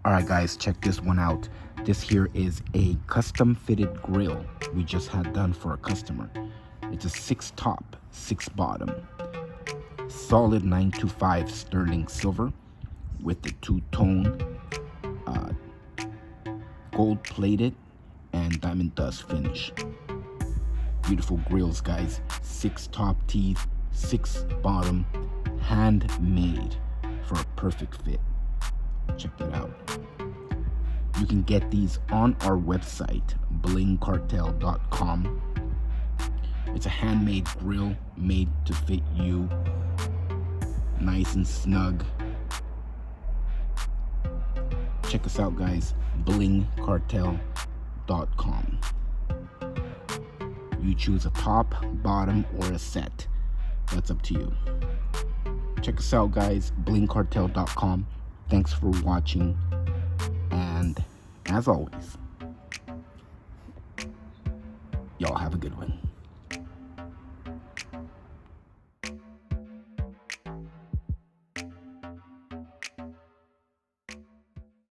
Alright guys, check this one out. This here is a custom fitted grill we just had done for a customer. It's a 6 top, 6 bottom, solid 925 sterling silver with the two-tone gold plated and diamond dust finish. Beautiful grills guys. 6 top teeth, 6 bottom, handmade for a perfect fit. Check that out. You can get these on our website, blingcartel.com. It's a handmade grill made to fit you, nice and snug. Check us out guys, blingcartel.com. You choose a top, bottom, or a set. That's up to you. Check us out guys, blingcartel.com. Thanks for watching, and as always, y'all have a good one.